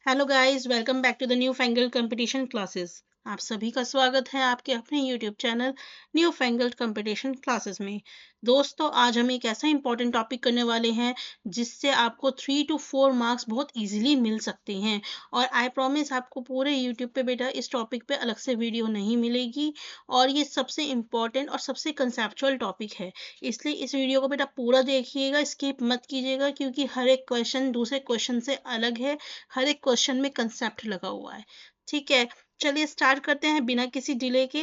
Hello guys, welcome back to the newfangled competition classes. आप सभी का स्वागत है आपके अपने YouTube channel newfangled competition classes में। दोस्तों, आज हम एक ऐसा इंपॉर्टेंट टॉपिक करने वाले हैं जिससे आपको 3 to 4 मार्क्स बहुत इजीली मिल सकते हैं। और आई प्रॉमिस आपको पूरे यूट्यूब पे बेटा इस टॉपिक पे अलग से वीडियो नहीं मिलेगी। और ये सबसे इम्पॉर्टेंट और सबसे कंसेप्चुअल टॉपिक है, इसलिए इस वीडियो को बेटा पूरा देखिएगा, स्किप मत कीजिएगा, क्योंकि हर एक क्वेश्चन दूसरे क्वेश्चन से अलग है। हर एक क्वेश्चन में कंसेप्ट लगा हुआ है। ठीक है, चलिए स्टार्ट करते हैं बिना किसी डिले के।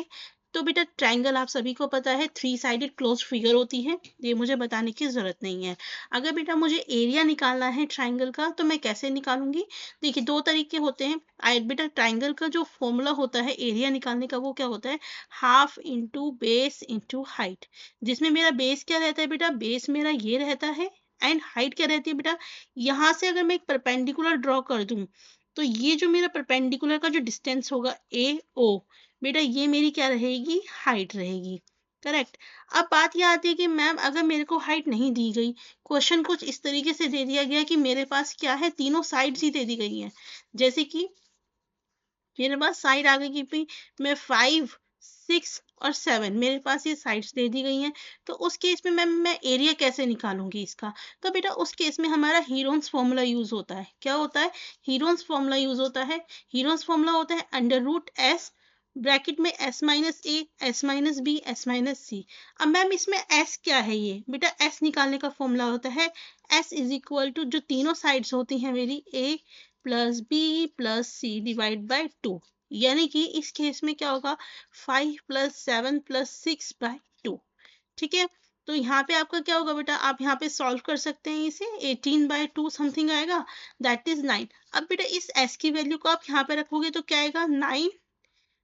तो बेटा ट्रायंगल आप सभी को पता है 3 साइडेड क्लोज फिगर होती है, ये मुझे बताने की जरूरत नहीं है। अगर बेटा मुझे एरिया निकालना है ट्रायंगल का तो मैं कैसे निकालूंगी? देखिए, दो तरीके होते हैं। बेटा ट्रायंगल का जो फॉर्मूला होता है एरिया निकालने का वो क्या होता है? Half into base into height. जिसमें मेरा बेस क्या रहता है बेटा? बेस मेरा ये रहता है। एंड हाइट क्या रहती है बेटा? यहाँ से अगर मैं एक परपेंडिकुलर ड्रॉ कर दूं तो ये जो मेरा परपेंडिकुलर का जो डिस्टेंस होगा ए ओ, बेटा ये मेरी क्या रहेगी? हाइट रहेगी। करेक्ट। अब बात यह आती है कि मैम अगर मेरे को हाइट नहीं दी गई, क्वेश्चन कुछ इस तरीके से दे दिया गया कि मेरे पास क्या है, तीनों साइड्स ही दे दी गई हैं। जैसे कि मेरे पास साइड आ गई कि भाई मैं 5, 6 और 7, मेरे पास ये साइड्स दे दी गई हैं। तो उस केस में मैं एरिया कैसे निकालूंगी इसका? तो बेटा उस केस में हमारा हीरोन्स फॉर्मूला यूज होता है। क्या होता है? हीरोन्स फॉर्मूला यूज होता है। हीरोन्स फॉर्मूला होता है √S, ब्रैकेट में S-A, S-B, S-C। अब मैम इसमें S क्या है? ये बेटा S निकालने का फॉर्मूला होता है S इज इक्वल टू जो तीनों साइड्स होती हैं मेरी A plus B plus C divide by 2। यानी कि इस केस में क्या होगा? 5 + 7 + 6/2। ठीक है, तो यहाँ पे आपका क्या होगा बेटा? आप यहाँ पे सॉल्व कर सकते हैं इसे। 18/2 समथिंग आएगा, दैट इज 9। अब बेटा इस s की वैल्यू को आप यहाँ पे रखोगे तो क्या आएगा? 9,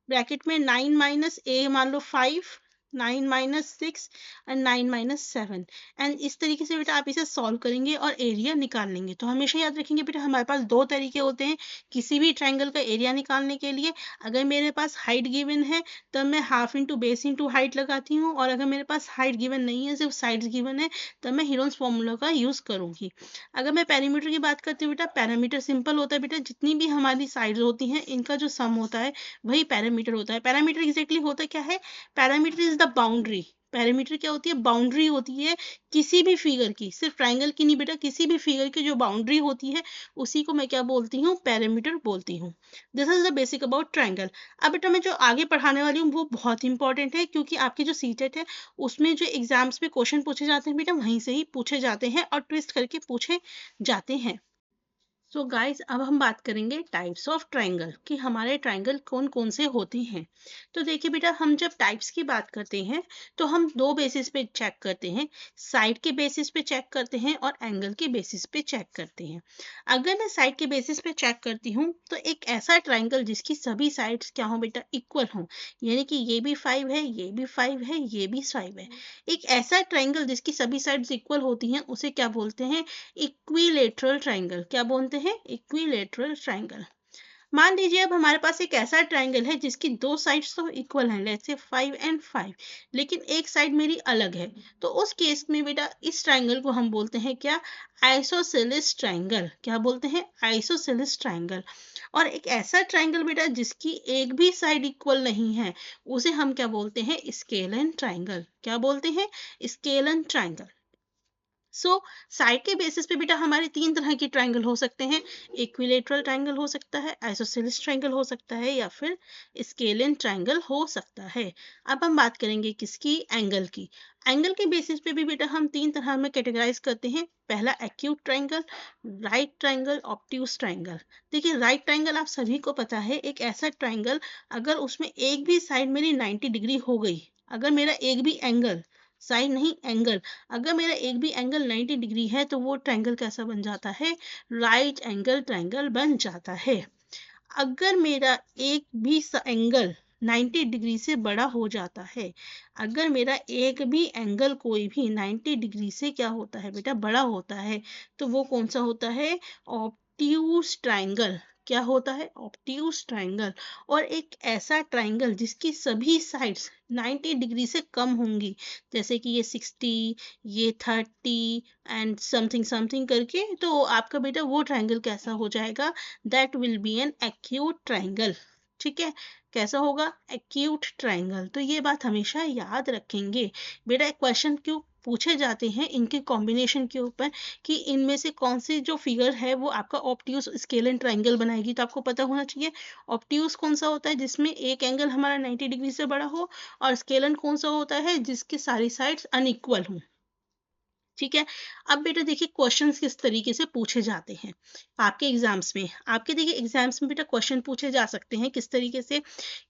ब्रैकेट में 9 माइनस ए मान लो 5, 9 - 6 एंड 9 - 7। एंड इस तरीके से बेटा आप इसे सॉल्व करेंगे और एरिया निकाल लेंगे। तो हमेशा याद रखेंगे बेटा हमारे पास दो तरीके होते हैं किसी भी ट्रायंगल का एरिया निकालने के लिए। अगर मेरे पास हाइट गिवन है तब मैं half into base into height लगाती हूँ, और अगर मेरे पास हाइट गिवन नहीं है, सिर्फ साइड्स गिवन है, तब मैं हीरोन्स फॉर्मूला का यूज करूंगी। अगर मैं पैरामीटर की बात करती हूँ बेटा, पैरामीटर सिंपल होता है बेटा, जितनी भी हमारी साइड्स होती हैं इनका जो सम होता है वही पैरामीटर होता है। पैरामीटर एग्जैक्टली होता क्या है? Parameter is the boundary. Parameter क्या होती है? बाउंड्री होती है किसी भी फिगर की, सिर्फ ट्रायंगल की नहीं बेटा, किसी भी फिगर की जो बाउंड्री होती है उसी को मैं क्या बोलती हूँ? पैरामीटर बोलती हूँ। This is the basic about triangle. अब बेटा मैं जो आगे पढ़ाने वाली हूँ वो बहुत इंपॉर्टेंट है, क्योंकि आपकी जो सीटेट है उसमें जो एग्जाम्स में क्वेश्चन पूछे जाते हैं बेटा वहीं से ही पूछे जाते हैं और ट्विस्ट करके पूछे जाते हैं। सो गाइस, अब हम बात करेंगे टाइप्स ऑफ ट्रायंगल कि हमारे ट्रायंगल कौन कौन से होते हैं। तो देखिए बेटा, हम जब टाइप्स की बात करते हैं तो हम दो बेसिस पे चेक करते हैं। साइड के बेसिस पे चेक करते हैं और एंगल के बेसिस पे चेक करते हैं। अगर मैं साइड के बेसिस पे चेक करती हूँ तो एक ऐसा ट्रायंगल जिसकी सभी साइड्स क्या हो बेटा? इक्वल हो। यानी कि ये भी 5 है, ये भी 5 है, ये भी 5 है। एक ऐसा ट्रायंगल जिसकी सभी साइड्स इक्वल होती हैं उसे क्या बोलते हैं? Equilateral triangle. क्या बोलते हैं? Equilateral triangle. मान लीजिए अब हमारे पास एक ऐसा ट्रायंगल है जिसकी दो साइड्स तो इक्वल हैं, लेट्स से 5 एंड 5, लेकिन एक साइड मेरी अलग है। तो उस केस में बेटा इस ट्रायंगल को हम बोलते हैं क्या? Isosceles triangle. क्या बोलते हैं? Isosceles triangle. और एक ऐसा ट्रायंगल बेटा जिसकी एक भी साइड इक्वल नहीं है उसे हम क्या बोलते हैं? Scalene triangle. क्या बोलते हैं? Scalene triangle. साइड के बेसिस पे बेटा हमारे तीन तरह के ट्रायंगल हो सकते हैं। इक्विलेटरल ट्रायंगल हो सकता है, आइसोसेलेस ट्रायंगल हो सकता है, या फिर स्केलियन ट्रायंगल हो सकता है। अब हम बात करेंगे किसकी? एंगल की। एंगल के बेसिस पे भी बेटा हम तीन तरह में कैटेगराइज करते हैं। पहला acute triangle, right triangle, obtuse triangle. देखिए राइट ट्रायंगल आप सभी को पता है, एक ऐसा ट्रायंगल अगर उसमें एक भी साइड मेरी 90 डिग्री हो गई, अगर मेरा एक भी एंगल, साइड नहीं एंगल, अगर मेरा एक भी एंगल 90 डिग्री है तो वो ट्रायंगल कैसा बन जाता है? राइट एंगल ट्रायंगल बन जाता है। अगर मेरा एक भी एंगल 90 डिग्री से बड़ा हो जाता है, अगर मेरा एक भी एंगल कोई भी 90 डिग्री से क्या होता है बेटा? बड़ा होता है, तो वो कौन सा होता है? Obtuse triangle. क्या होता है? Obtuse triangle. और एक ऐसा ट्राइंगल जिसकी सभी साइड्स 90 डिग्री से कम होंगी, जैसे कि ये 60, ये 30 एंड समथिंग समथिंग करके, तो आपका बेटा वो ट्राइंगल कैसा हो जाएगा? That will be an acute triangle. ठीक है, कैसा होगा? Acute triangle. तो ये बात हमेशा याद रखेंगे। बेटा क्वेश्चन क्यों पूछे जाते हैं इनके कॉम्बिनेशन के ऊपर, कि इनमें से कौन सी जो फिगर है वो आपका ऑब्ट्यूज स्केल एंड ट्राइंगल बनाएगी। तो आपको पता होना चाहिए ऑब्ट्यूज कौन सा होता है, जिसमें एक एंगल हमारा 90 डिग्री से बड़ा हो, और स्केलन कौन सा होता है, जिसकी सारी साइड्स अनइक्वल हों। ठीक है, अब बेटा देखिए क्वेश्चंस किस तरीके से पूछे जाते हैं आपके एग्जाम्स में। आपके देखिए एग्जाम्स में बेटा क्वेश्चन पूछे जा सकते हैं किस तरीके से,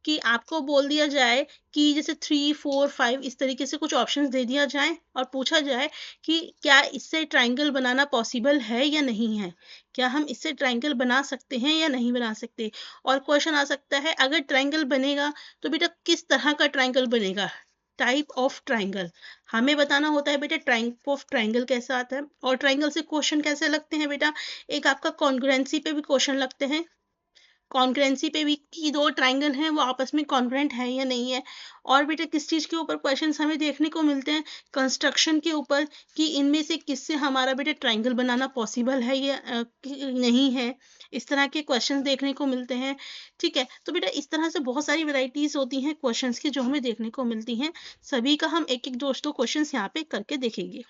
कि आपको बोल दिया जाए कि जैसे 3, 4, 5 इस तरीके से कुछ ऑप्शंस दे दिया जाए, और पूछा जाए कि क्या इससे ट्राइंगल बनाना पॉसिबल है या नहीं है, क्या हम इससे ट्राइंगल बना सकते हैं या नहीं बना सकते। और क्वेश्चन आ सकता है अगर ट्राइंगल बनेगा तो बेटा किस तरह का ट्राइंगल बनेगा, टाइप ऑफ ट्राइंगल हमें बताना होता है बेटा। टाइप ऑफ ट्राइंगल कैसा आता है, और ट्राइंगल से क्वेश्चन कैसे लगते हैं बेटा, एक आपका कॉन्ग्रुएंसी पे भी क्वेश्चन लगते हैं, कॉन्ग्रुएंसी पे भी कि दो ट्राइंगल हैं वो आपस में कॉन्ग्रुएंट है या नहीं है। और बेटा किस चीज़ के ऊपर क्वेश्चंस हमें देखने को मिलते हैं, कंस्ट्रक्शन के ऊपर, कि इनमें से किससे हमारा बेटा ट्राइंगल बनाना पॉसिबल है या नहीं है। इस तरह के क्वेश्चंस देखने को मिलते हैं। ठीक है, तो बेटा इस तरह से बहुत सारी वैरायटीज होती हैं क्वेश्चंस की जो हमें देखने को मिलती हैं। सभी का हम एक एक दोस्तों क्वेश्चंस यहाँ पे करके देखेंगे।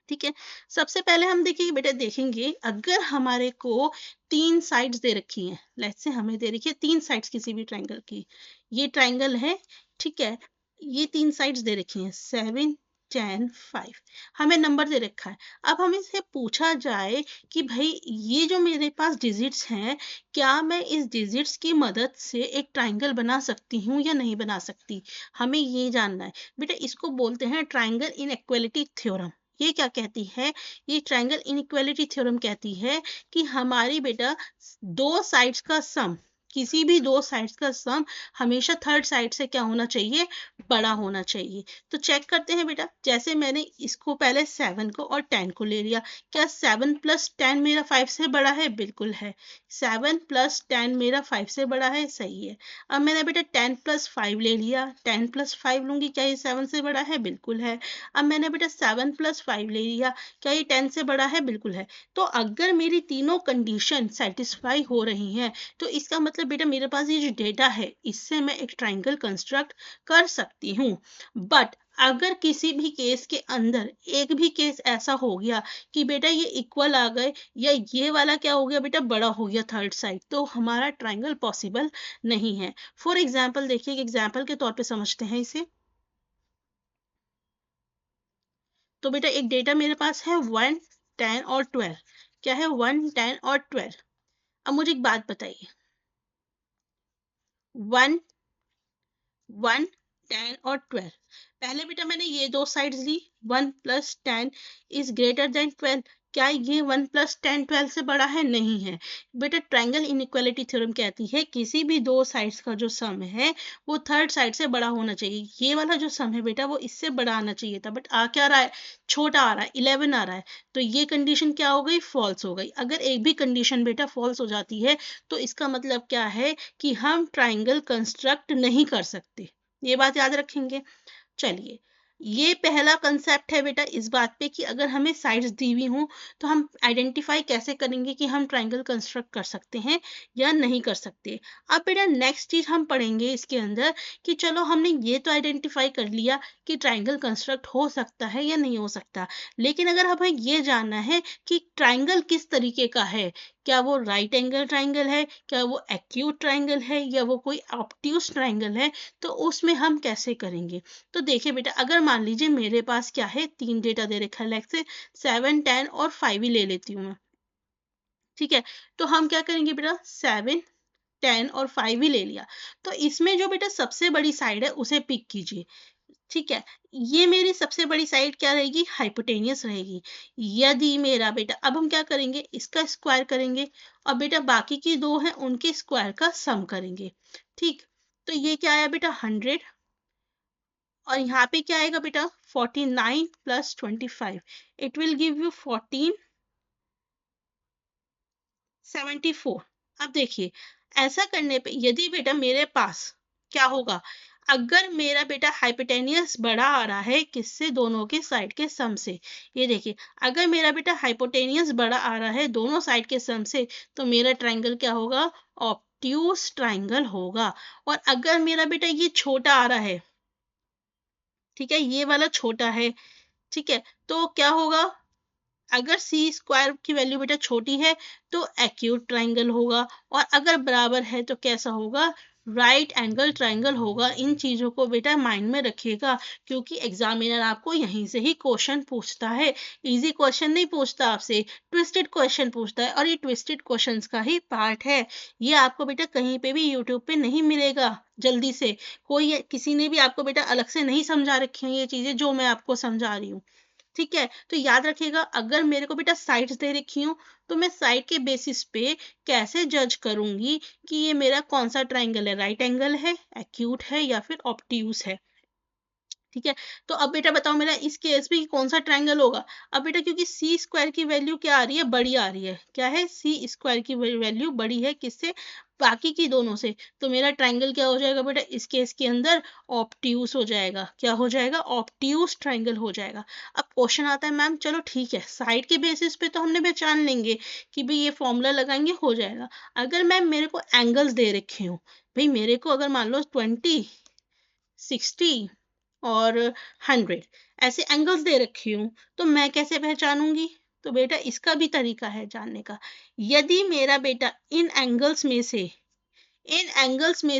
ठीक है, सबसे पहले हम देखिए बेटा देखेंगे, अगर हमारे को 3 साइड्स दे रखी हैं, लेट्स से हमें दे रखी है 3 साइड्स किसी भी ट्राइंगल की, ये ट्राइंगल है। ठीक है, ये 3 साइड्स दे रखी हैं 7, 10, 5, हमें नंबर दे रखा है। अब हमें से पूछा जाए कि भाई ये जो मेरे पास डिजिट्स हैं, क्या मैं इस डिजिट्स की मदद से एक ट्राइंगल बना सकती हूँ या नहीं बना सकती, हमें ये जानना है। बेटा इसको बोलते हैं ट्राइंगल इनइक्वालिटी थ्योरम। ये क्या कहती है, ये ट्रायंगल इनइक्वालिटी थ्योरम कहती है कि हमारी बेटा दो साइड्स का सम, किसी भी दो साइड्स का सम हमेशा थर्ड साइड से क्या होना चाहिए, बड़ा होना चाहिए। तो चेक करते हैं बेटा, जैसे मैंने इसको पहले 7 को और 10 को ले लिया, क्या 7 + 10 मेरा 5 से बड़ा है? बिल्कुल है। 7 + 10 मेरा 5 से बड़ा है, सही है। अब मैंने बेटा 10 + 5 ले लिया, 10 + 5 लूंगी, क्या ये 7 से बड़ा है? बिल्कुल है। अब मैंने बेटा 7 + 5 ले लिया, क्या ये 10 से बड़ा है? बिल्कुल है। तो अगर मेरी तीनों कंडीशन सेटिस्फाई हो रही हैं, तो इसका मतलब बेटा मेरे पास ये जो डेटा है इससे मैं एक ट्राइंगल कंस्ट्रक्ट कर सकती हूँ। बट अगर किसी भी केस के अंदर एक भी केस ऐसा हो गया कि बेटा ये इक्वल आ गए, या ये वाला क्या हो गया बेटा, बड़ा हो गया थर्ड साइड, तो हमारा ट्राइंगल पॉसिबल नहीं है। फॉर एग्जाम्पल देखिए, एग्जाम्पल के तौर पे समझते हैं इसे। तो बेटा एक डेटा मेरे पास है 1, 10 और 12। क्या है? 1, 10 और 12। अब मुझे एक बात बताइए, 1, 1, 10 और 12, पहले बेटा मैंने ये दो साइड्स ली, 1 + 10 इज ग्रेटर देन 12। क्या ये 1 + 10 12 से बड़ा है? नहीं है। बेटा ट्रायंगल इनइक्वालिटी थ्योरम कहती है किसी भी दो साइड्स का जो सम है वो थर्ड साइड से बड़ा होना चाहिए। ये वाला जो सम है बेटा वो इससे बड़ा आना चाहिए था, बट आ क्या रहा है, छोटा आ रहा है, 11 आ रहा है। तो ये कंडीशन क्या हो गई, फॉल्स हो गई। अगर एक भी कंडीशन बेटा फॉल्स हो जाती है तो इसका मतलब क्या है कि हम ट्राइंगल कंस्ट्रक्ट नहीं कर सकते। ये बात याद रखेंगे। चलिए, ये पहला कंसेप्ट है बेटा इस बात पे कि अगर हमें साइड्स दी हुई हों तो हम आइडेंटिफाई कैसे करेंगे कि हम ट्राइंगल कंस्ट्रक्ट कर सकते हैं या नहीं कर सकते। अब बेटा नेक्स्ट चीज हम पढ़ेंगे इसके अंदर कि चलो हमने ये तो आइडेंटिफाई कर लिया कि ट्राइंगल कंस्ट्रक्ट हो सकता है या नहीं हो सकता, लेकिन अगर हमें ये जानना है कि ट्राइंगल किस तरीके का है, क्या वो राइट एंगल ट्राइंगल है, क्या वो एक्यूट ट्राइंगल है, या वो कोई ऑब्ट्यूज ट्राइंगल है, तो उसमें हम कैसे करेंगे। तो देखिए बेटा, अगर मान लीजिए मेरे पास क्या है, 3 डेटा दे रखा है, लाइक से 7, 10 और 5 ही ले लेती हूँ मैं। ठीक है, तो हम क्या करेंगे बेटा, 7, 10 और 5 ही ले लिया। तो इसमें जो बेटा सबसे बड़ी साइड है उसे पिक कीजिए। ठीक है, ये मेरी सबसे बड़ी साइड क्या रहेगी, हाइपोटेनियस रहेगी। यदि मेरा बेटा, अब हम क्या करेंगे, इसका स्क्वायर करेंगे, और बेटा बाकी की दो हैं उनके स्क्वायर का सम करेंगे। ठीक, तो ये क्या आया बेटा, 100। और यहाँ पे क्या आएगा बेटा, 49 + 25, इट विल गिव यू 1474। अब देखिए, ऐसा करने पे यदि बेटा मेरे पास क्या होगा, अगर मेरा बेटा हाइपोटेनियस बड़ा आ रहा है किससे, दोनों के साइड के सम से। ये देखिए, अगर मेरा बेटा हाइपोटेनियस बड़ा आ रहा है दोनों साइड के सम से, तो मेरा ट्रायंगल क्या होगा, ऑब्ट्यूज ट्रायंगल होगा। और अगर मेरा बेटा ये छोटा आ रहा है, ठीक है, ये वाला छोटा है, ठीक है, तो क्या होगा, अगर सी स्क्वायर की वैल्यू बेटा छोटी है तो एक्यूट ट्रायंगल होगा, और अगर बराबर है तो कैसा होगा, राइट एंगल ट्रायंगल होगा। इन चीजों को बेटा माइंड में रखिएगा, क्योंकि एग्जामिनर आपको यहीं से ही क्वेश्चन पूछता है। इजी क्वेश्चन नहीं पूछता आपसे, ट्विस्टेड क्वेश्चन पूछता है, और ये ट्विस्टेड क्वेश्चंस का ही पार्ट है। ये आपको बेटा कहीं पे भी यूट्यूब पे नहीं मिलेगा जल्दी से, कोई किसी ने भी आपको बेटा अलग से नहीं समझा रखी है ये चीजें जो मैं आपको समझा रही हूँ। ठीक है, तो याद रखिएगा, अगर मेरे को बेटा साइड्स दे रखी हूँ तो मैं साइड के बेसिस पे कैसे जज करूंगी कि ये मेरा कौन सा ट्रायंगल है, राइट एंगल है, एक्यूट है, या फिर ऑब्ट्यूज है। ठीक है, तो अब बेटा बताओ मेरा इस केस में कौन सा ट्रायंगल होगा। अब बेटा क्योंकि सी स्क्वायर की वैल्यू क्या आ रही है, बड़ी आ रही है, क्या है, सी स्क्वायर की वैल्यू बड़ी है किससे, बाकी की दोनों से, तो मेरा ट्रायंगल क्या हो जाएगा बेटा इस केस के अंदर, ऑब्ट्यूज हो जाएगा। क्या हो जाएगा, ऑब्ट्यूज ट्रायंगल हो जाएगा। अब क्वेश्चन आता है, मैम चलो ठीक है, साइड के बेसिस पे तो हमने पहचान लेंगे कि भाई ये फॉर्मूला लगाएंगे हो जाएगा। अगर मैम मेरे को एंगल्स दे रखे हो, भाई मेरे को अगर मान लो 20, 60 और 100 ऐसे एंगल्स दे रखी हूँ, तो मैं कैसे पहचानूंगी। तो बेटा इसका भी तरीका है जानने का। यदि मेरा बेटा इन एंगल्स में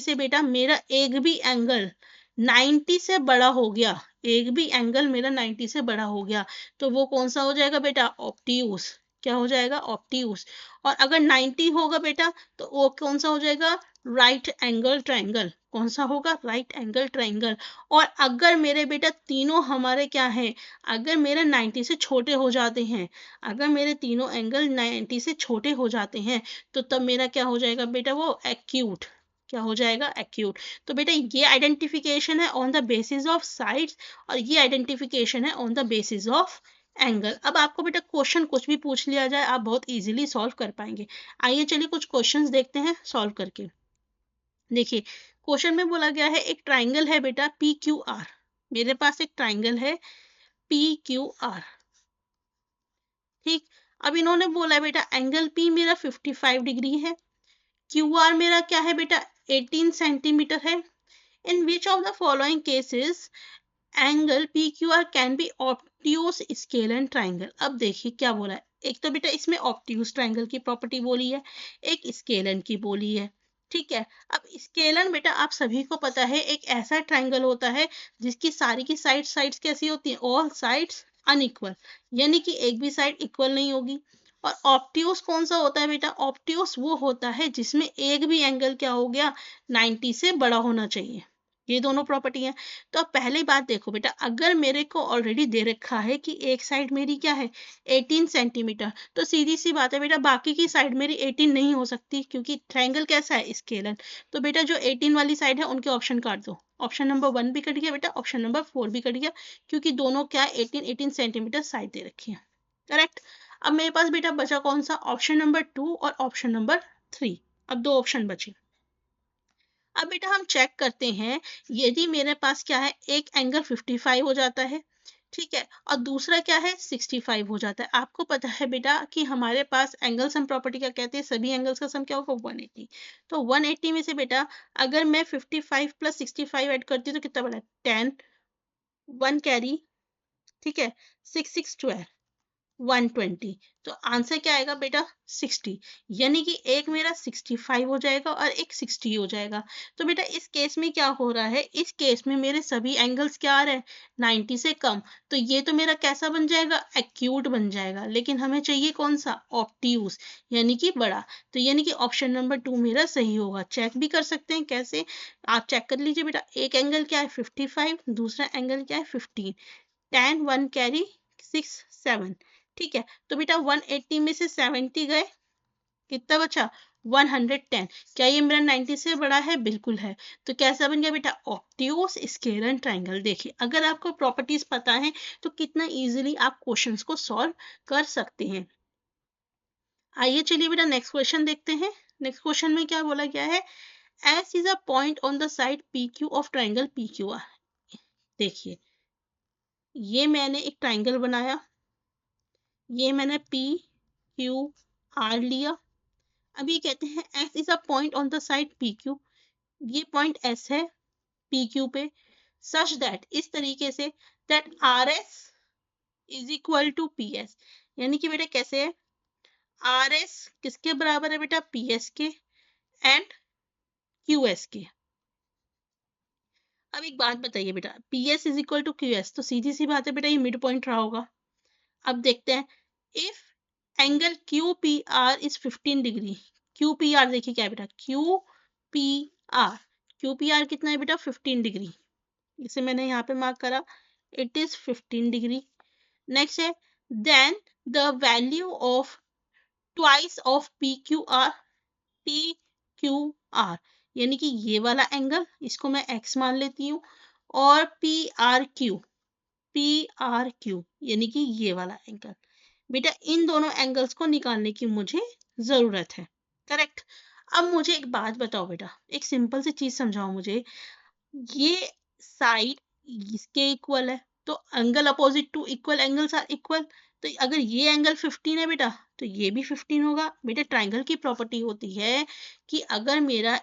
से बेटा मेरा एक भी एंगल 90 से बड़ा हो गया, एक भी एंगल मेरा 90 से बड़ा हो गया, तो वो कौन सा हो जाएगा बेटा, ऑब्ट्यूज। क्या हो जाएगा, ऑब्ट्यूज। और अगर 90 होगा बेटा तो वो कौन सा हो जाएगा, राइट एंगल ट्रायंगल। कौन सा होगा, राइट एंगल ट्रायंगल। और अगर मेरे बेटा तीनों हमारे क्या है, अगर मेरे 90 से छोटे हो जाते हैं, अगर मेरे तीनों एंगल 90 से छोटे हो जाते हैं, तो तब मेरा क्या हो जाएगा बेटा, वो एक्यूट। क्या हो जाएगा, एक्यूट। तो बेटा ये आइडेंटिफिकेशन है on the basis of sides, और ये आइडेंटिफिकेशन है on the basis of angle. अब आपको बेटा क्वेश्चन कुछ भी पूछ लिया जाए आप बहुत इजीली सॉल्व कर पाएंगे। आइए चलिए कुछ क्वेश्चंस देखते हैं सॉल्व करके। देखिए, क्वेश्चन में बोला गया है एक ट्राइंगल है बेटा पी क्यू आर। मेरे पास एक ट्राइंगल है पी क्यू आर, ठीक। अब इन्होंने बोला है बेटा एंगल पी मेरा 55 डिग्री है, क्यू आर मेरा क्या है बेटा 18 सेंटीमीटर है। In which of the following cases angle P Q R can be obtuse scalene triangle. अब देखिए क्या बोला है, एक तो बेटा इसमें ऑब्ट्यूज ट्राइंगल की प्रॉपर्टी बोली है, एक स्केलन की बोली है, ठीक है। अब स्केलन बेटा आप सभी को पता है एक ऐसा ट्राइंगल होता है जिसकी सारी की साइड्स कैसी होती हैं, ऑल साइड्स अनइक्वल, यानी कि एक भी साइड इक्वल नहीं होगी। और ऑब्ट्यूज कौन सा होता है बेटा, ऑब्ट्यूज वो होता है जिसमें एक भी एंगल क्या हो गया, 90 से बड़ा होना चाहिए। ये दोनों प्रॉपर्टी हैं। तो अब पहली बात देखो बेटा, अगर मेरे को ऑलरेडी दे रखा है कि एक साइड मेरी क्या है 18 सेंटीमीटर, तो सीधी सी बात है बेटा बाकी की साइड मेरी 18 नहीं हो सकती, क्योंकि ट्रायंगल कैसा है, स्केलर। तो बेटा जो 18 वाली साइड है उनके ऑप्शन काट दो, ऑप्शन नंबर 1 भी कट गया बेटा, ऑप्शन नंबर 4 भी कट गया, क्योंकि दोनों क्या 18 सेंटीमीटर साइड दे रखी है, करेक्ट। अब मेरे पास बेटा बचा कौन सा, ऑप्शन नंबर 2 और ऑप्शन नंबर 3। अब दो ऑप्शन बचे। अब बेटा हम चेक करते हैं, यदि मेरे पास क्या है एक एंगल 55 हो जाता है, ठीक है, और दूसरा क्या है 65 हो जाता है। आपको पता है बेटा कि हमारे पास एंगल सम प्रॉपर्टी क्या कहते हैं, सभी एंगल्स का सम क्या होगा 180। तो 180 में से बेटा अगर मैं 55 प्लस 65 ऐड करती हूँ तो कितना बना, 10, 1 कैरी, ठीक है, 6 6 12, 120। तो आंसर क्या आएगा बेटा 60, यानी कि एक मेरा 65 हो जाएगा और एक 60 हो जाएगा। तो बेटा इस केस में क्या हो रहा है, इस केस में मेरे सभी एंगल्स क्या आ रहे हैं 90 से कम, तो ये तो मेरा कैसा बन जाएगा, एक्यूट बन जाएगा। लेकिन हमें चाहिए कौन सा, ऑब्ट्यूज, यानी कि बड़ा। तो यानी कि ऑप्शन नंबर 2 मेरा सही होगा। चेक भी कर सकते हैं कैसे, आप चेक कर लीजिए बेटा, एक एंगल क्या है 55, दूसरा एंगल क्या है 15, 10, 1 कैरी, 6 7, ठीक है। तो बेटा 180 में से 70 गए, कितना बचा 110। क्या ये मेरा 90 से बड़ा है, बिल्कुल है। तो कैसा बन गया बेटा, ऑब्ट्यूज स्केलर ट्रायंगल। देखिए अगर आपको प्रॉपर्टीज पता है तो कितना इजीली आप क्वेश्चंस को सॉल्व कर सकते हैं। आइए चलिए बेटा नेक्स्ट क्वेश्चन देखते हैं। नेक्स्ट क्वेश्चन में क्या बोला गया है, S is a point on the side P Q of triangle P Q are. देखिए ये मैंने एक ट्राइंगल बनाया, ये मैंने पी क्यू आर लिया। अब ये कहते हैं S is a point on the side P Q, ये पॉइंट एस है पी क्यू पे, सच दैट इस तरीके से that R S is equal to P S. यानी कि बेटा कैसे है, आर एस किसके बराबर है बेटा, पी एस के एंड क्यू एस के। अब एक बात बताइए बेटा, P S is equal to Q S, तो सीधी सी बात है बेटा ये मिड पॉइंट रहा होगा। अब देखते हैं, if angle Q P R is 15 degree, Q P R देखिए क्या है बेटा, Q P R, Q P R कितना है बेटा 15 डिग्री, इसे मैंने यहाँ पे मार्क करा, इट इज 15 डिग्री। नेक्स्ट है, then the value of twice of P Q R, P Q R यानी कि ये वाला एंगल, इसको मैं एक्स मान लेती हूँ, और पी आर क्यू यानी कि ये वाला एंगल। बेटा इन दोनों एंगल्स को निकालने की मुझे जरूरत है, करेक्ट। अब मुझे एक बात बताओ बेटा, एक सिंपल सी चीज समझाओ मुझे, ये साइड इसके इक्वल है, तो angle opposite to equal angles are equal, तो अगर ये एंगल 15 है बेटा तो ये भी 15 होगा। बेटा ट्राइंगल की प्रॉपर्टी होती है कि अगर मेरा,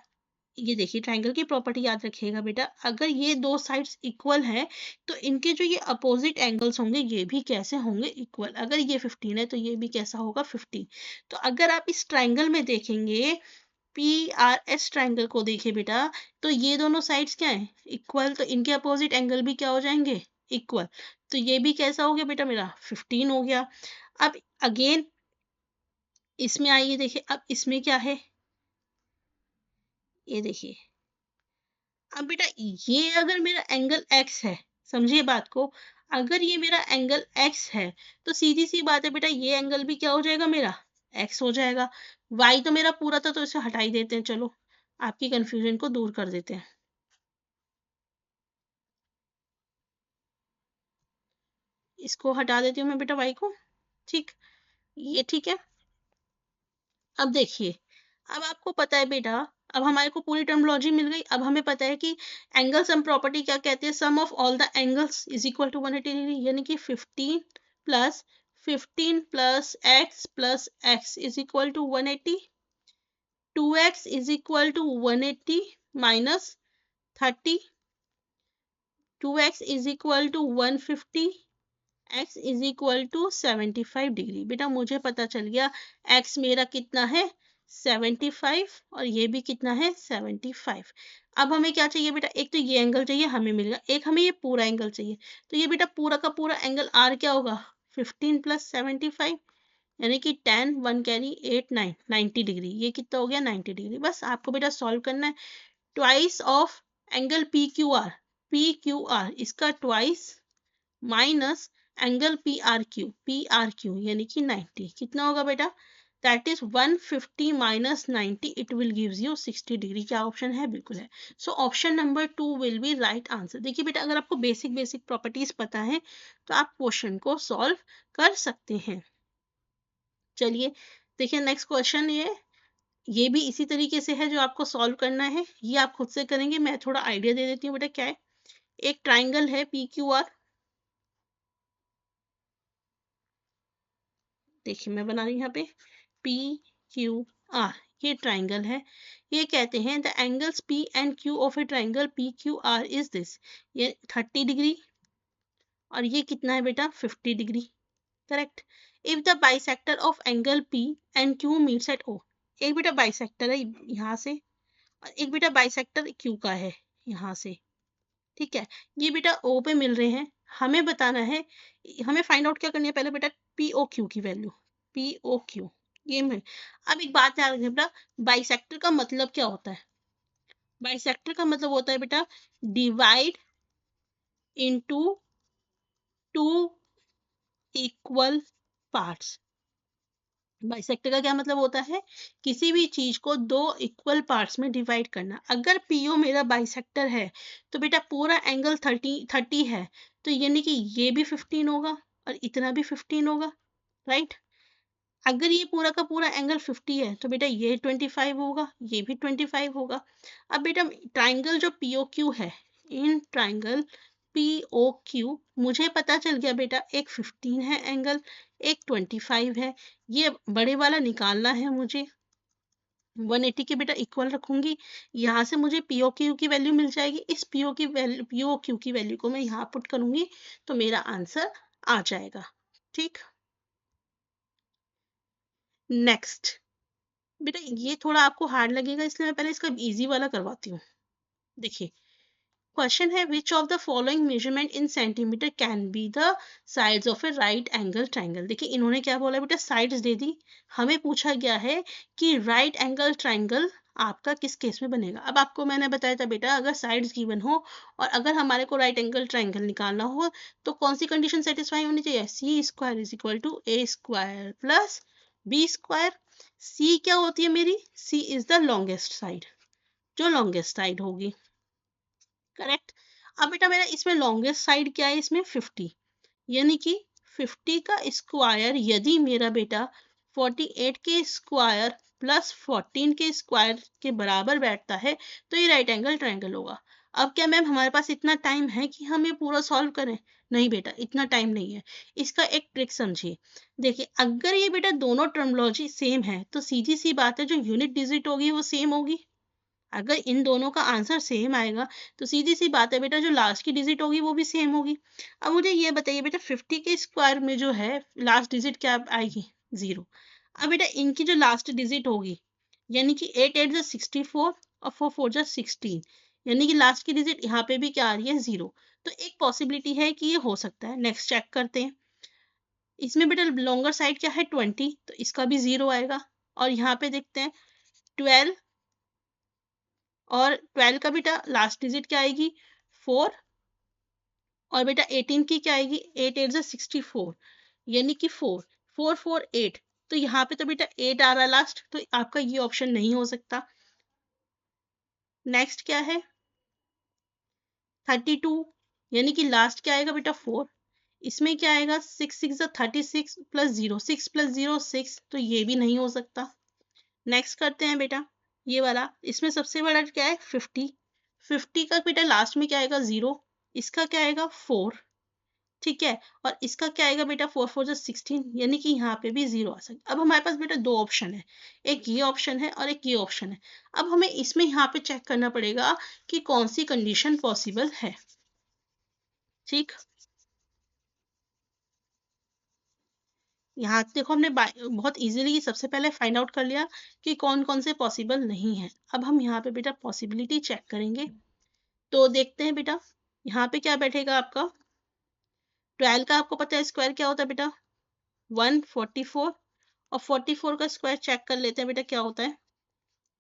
ये देखिए ट्राइंगल की प्रॉपर्टी याद रखिएगा बेटा, अगर ये दो साइड्स इक्वल हैं तो इनके जो ये अपोजिट एंगल्स होंगे ये भी कैसे होंगे, इक्वल। अगर ये 15 है तो ये भी कैसा होगा 15। तो अगर आप इस ट्राइंगल में देखेंगे, पी आर एस ट्राइंगल को देखिए बेटा, तो ये दोनों साइड्स क्या है, इक्वल, तो इनके अपोजिट एंगल भी क्या हो जाएंगे, इक्वल। तो ये भी कैसा हो गया बेटा मेरा 15 हो गया। अब अगेन इसमें आइए, देखिए अब इसमें क्या है, ये देखिए। अब बेटा ये अगर मेरा एंगल एक्स है, समझिए बात को, अगर ये मेरा एंगल एक्स है तो सीधी सी बात है बेटा ये एंगल भी क्या हो जाएगा मेरा, एक्स हो जाएगा। वाई तो मेरा पूरा था तो इसे हटा ही देते हैं, चलो आपकी कंफ्यूजन को दूर कर देते हैं। इसको हटा देती हूँ मैं बेटा वाई को, ठीक, ये ठीक है। अब देखिए, अब आपको पता है बेटा, अब हमारे को पूरी टर्मिनोलॉजी मिल गई। अब हमें पता है कि एंगल सम प्रॉपर्टी क्या कहते हैं, sum of all the angles is equal to 180 degree, यानी कि 15 plus x is equal to 180, 2x is equal to 180 minus 30, 2x is equal to 150, x is equal to 75 degree. बेटा मुझे पता चल गया x मेरा कितना है 75, और ये भी कितना है 75। अब हमें क्या चाहिए बेटा, एक तो ये एंगल चाहिए, हमें मिल गया, एक हमें ये पूरा एंगल चाहिए। तो ये बेटा पूरा का पूरा एंगल r क्या होगा, 15 प्लस 75 यानी कि 10, 1 कैरी 8, 9, 90 डिग्री। ये कितना हो गया 90 डिग्री। बस आपको बेटा सॉल्व करना है, twice of angle P Q R इसका twice minus angle P R Q यानी कि 90, कितना होगा बेटा, that is 150 minus 90, it will gives you 60 degree. क्या ऑप्शन है, बिल्कुल है। So option number 2 will be right answer. देखिए बेटा अगर आपको बेसिक प्रॉपर्टीज पता है तो आप क्वेश्चन को सॉल्व कर सकते हैं। चलिए देखिए नेक्स्ट क्वेश्चन, ये भी इसी तरीके से है जो आपको सॉल्व करना है, ये आप खुद से करेंगे, मैं थोड़ा आइडिया दे देती हूँ बेटा क्या है। एक ट्राइंगल है पी क्यू आर, देखिए मैं बना रही हूँ यहाँ पे पी क्यू आर, ये ट्राइंगल है। ये कहते हैं the angles P and Q of a triangle P Q R is this, ये 30 डिग्री और ये कितना है बेटा 50 degree, correct. If the bisector of angle P and Q meets at O, एक बेटा बाइसेक्टर है यहाँ से और एक बेटा बाइसेक्टर क्यू का है यहाँ से, ठीक है, ये बेटा ओ पे मिल रहे हैं। हमें बताना है, हमें फाइंड आउट क्या करनी है पहले बेटा, पी ओ क्यू की वैल्यू, पी ओ क्यू ये में। अब एक बात याद रखिए बेटा, बाइसेक्टर का मतलब क्या होता है, बाइसेक्टर का मतलब होता है बेटा divide into two equal parts. Bisector का क्या मतलब होता है, किसी भी चीज को दो इक्वल पार्ट्स में डिवाइड करना। अगर पीओ मेरा बाइसेक्टर है तो बेटा पूरा एंगल 30 है, तो यानी कि ये भी 15 होगा और इतना भी 15 होगा, राइट। अगर ये पूरा का पूरा एंगल 50 है तो बेटा ये 25 होगा, ये भी 25 होगा। अब बेटा ट्राइंगल जो POQ है, इन ट्राइंगल POQ मुझे पता चल गया बेटा एक 15 है एंगल, एक 25 है। ये बड़े वाला निकालना है मुझे। 180 के बेटा इक्वल रखूंगी, यहाँ से मुझे POQ की वैल्यू मिल जाएगी। इस POQ की वैल्यू को मैं यहाँ पुट करूंगी तो मेरा आंसर आ जाएगा। ठीक, नेक्स्ट बेटा ये थोड़ा आपको हार्ड लगेगा, इसलिए मैं पहले इसका इजी वाला करवाती हूँ। देखिए क्वेश्चन है which of the following measurement in centimetre can be the sides of A right angle triangle. देखिए इन्होंने क्या बोला बेटा, साइड्स दे दी। हमें पूछा गया है कि राइट एंगल ट्राइंगल आपका किस केस में बनेगा। अब आपको मैंने बताया था बेटा, अगर साइड्स गिवन हो और अगर हमारे को राइट एंगल ट्राइंगल निकालना हो तो कौन सी कंडीशन सेटिस्फाई होनी चाहिए, C square is equal to A square plus B square. C क्या होती है मेरी, C is the longest side, जो लॉन्गेस्ट साइड होगी, करेक्ट। अब बेटा मेरा इसमें लॉन्गेस्ट साइड क्या है, इसमें 50, यानी कि 50 का स्क्वायर यदि मेरा बेटा 48 के स्क्वायर प्लस 14 के स्क्वायर के बराबर बैठता है तो ये राइट एंगल ट्रायंगल होगा। अब क्या मैम हमारे पास इतना टाइम है कि हम ये पूरा सॉल्व करें, नहीं बेटा इतना टाइम नहीं है। इसका एक ट्रिक समझिए। देखिए अगर ये बेटा दोनों टर्मोलॉजी सेम है तो सीधी सी बात है जो यूनिट डिजिट होगी वो सेम होगी। अगर इन दोनों का आंसर सेम आएगा तो सीधी सी बात है बेटा जो लास्ट की डिजिट होगी वो भी सेम होगी। अब मुझे ये बताइए बेटा 50 के स्क्वायर में जो है लास्ट डिजिट क्या आएगी, 0। अब बेटा इनकी जो लास्ट डिजिट होगी यानी कि 8 8 जा 64 और 4 4 जा 16, यानी कि लास्ट की डिजिट यहाँ पे भी क्या आ रही है, 0। तो एक पॉसिबिलिटी है कि ये हो सकता है। नेक्स्ट चेक करते हैं। इसमें बेटा लॉन्गर साइड क्या है 20, तो इसका भी 0 आएगा। और यहाँ पे देखते हैं 12, और 12 का बेटा लास्ट डिजिट क्या आएगी, 4। और बेटा 18 की क्या आएगी, 8 8 64, यानी कि 4 4 4 8। तो यहाँ पे तो बेटा 8 आ रहा है लास्ट, तो आपका ये ऑप्शन नहीं हो सकता। नेक्स्ट क्या है 32, यानी कि लास्ट क्या आएगा बेटा 4। इसमें क्या आएगा 6 6 36 प्लस 0, 6 प्लस 0 6, तो ये भी नहीं हो सकता। नेक्स्ट करते हैं बेटा ये वाला। इसमें सबसे बड़ा क्या है 50, 50 का बेटा लास्ट में क्या आएगा 0, इसका क्या आएगा 4, ठीक है। और इसका क्या आएगा बेटा 4 4 जा 16, यानी कि यहाँ पे भी 0 आ सकता। अब हमारे पास बेटा दो ऑप्शन है, एक ये ऑप्शन है और एक ये ऑप्शन है। अब हमें इसमें यहाँ पे चेक करना पड़ेगा कि कौन सी कंडीशन पॉसिबल है। ठीक, यहाँ देखो हमने बहुत इजीली सबसे पहले फाइंड आउट कर लिया कि कौन कौन से पॉसिबल नहीं है। अब हम यहाँ पे बेटा पॉसिबिलिटी चेक करेंगे। तो देखते हैं बेटा यहाँ पे क्या बैठेगा आपका। 12 का आपको पता है स्क्वायर क्या होता है बेटा 144, और 44 का स्क्वायर चेक कर लेते हैं बेटा क्या होता है।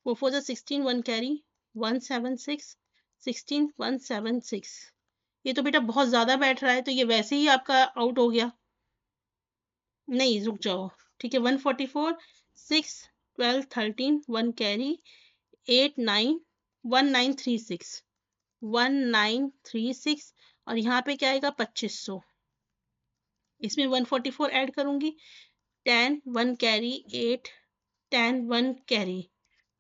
4 4 जा 16, 1 कैरी 176, 16 176। ये तो बेटा बहुत ज्यादा बैठ रहा है, तो ये वैसे ही आपका आउट हो गया। नहीं रुक जाओ, ठीक है 144 6 12 13 1 कैरी 8 9 1936, 1936। और यहाँ पे क्या आएगा 2500। इसमें 144 ऐड करूंगी, 10 1 कैरी 8 10 1 कैरी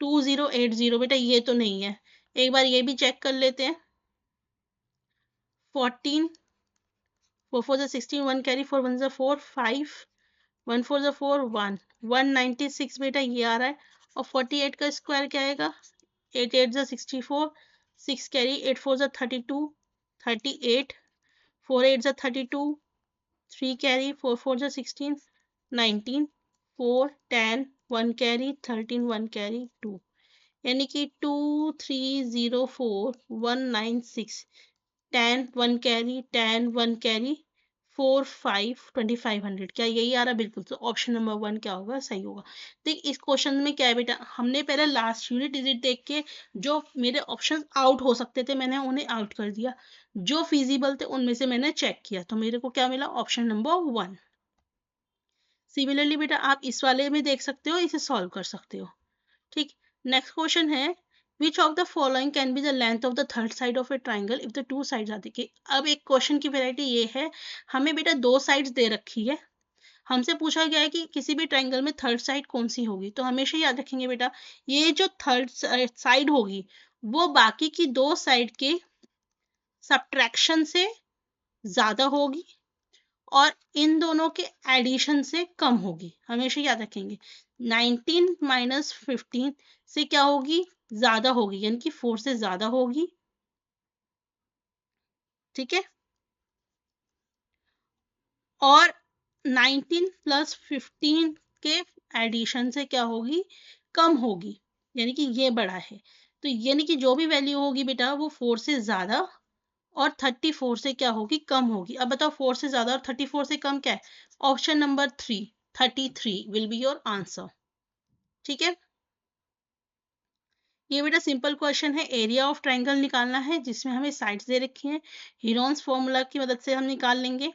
2080। बेटा ये तो नहीं है, एक बार ये भी चेक कर लेते हैं। 14 4 4 16 1 कैरी 4 1 4 5 1 4 4 1 196 बेटा ये आ रहा है। और 48 का स्क्वायर क्या आएगा 8 8 64, 6 कैरी 8 4 32 38, 4 8 32, 3 कैरी 4 4 16 19, 4 10 1 कैरी 13 1 कैरी 2, यानी कि 2304196, 10 1 कैरी 10 1 कैरी 4 5 2500। क्या यही आ रहा है, बिल्कुल। तो ऑप्शन नंबर 1 क्या होगा, सही होगा। देख इस क्वेश्चन में क्या है बेटा, हमने पहले लास्ट यूनिट डिजिट देख के जो मेरे ऑप्शन आउट हो सकते थे मैंने उन्हें आउट कर दिया, जो फिजिबल थे उनमें से मैंने चेक किया, तो मेरे को क्या मिला, ऑप्शन नंबर 1। सिमिलरली बेटा आप इस वाले में देख सकते हो, इसे सॉल्व कर सकते हो। ठीक, नेक्स्ट क्वेश्चन है which of the following can be the length of the third side of a triangle if the two sides are देखिए। अब एक क्वेश्चन की वैरायटी ये है, हमें बेटा दो साइड्स दे रखी है, हमसे पूछा गया है कि किसी भी ट्रायंगल में थर्ड साइड कौन सी होगी, तो हमेशा याद रखेंगे बेटा, ये जो थर्ड साइड होगी वो बाकी की दो साइड के सब्ट्रैक्शन से ज्यादा होगी और इन दोनों के एडिशन से कम होगी। हमेशा याद रखेंगे 19 माइनस 15 से क्या होगी, ज्यादा होगी, यानी कि 4 से ज्यादा होगी। ठीक है, और 19 प्लस 15 के एडिशन से क्या होगी, कम होगी, यानी कि ये बड़ा है। तो यानी कि जो भी वैल्यू होगी बेटा वो 4 से ज्यादा और 34 से क्या होगी, कम होगी। अब बताओ 4 से ज्यादा और 34 से कम क्या है? Option number 3, 33 will be your answer. ठीक है, ये बेटा सिंपल क्वेश्चन है, एरिया ऑफ ट्रायंगल निकालना है जिसमें हमें साइड्स दे रखी हैं, हीरोन्स फॉर्मूला की मदद से हम निकाल लेंगे।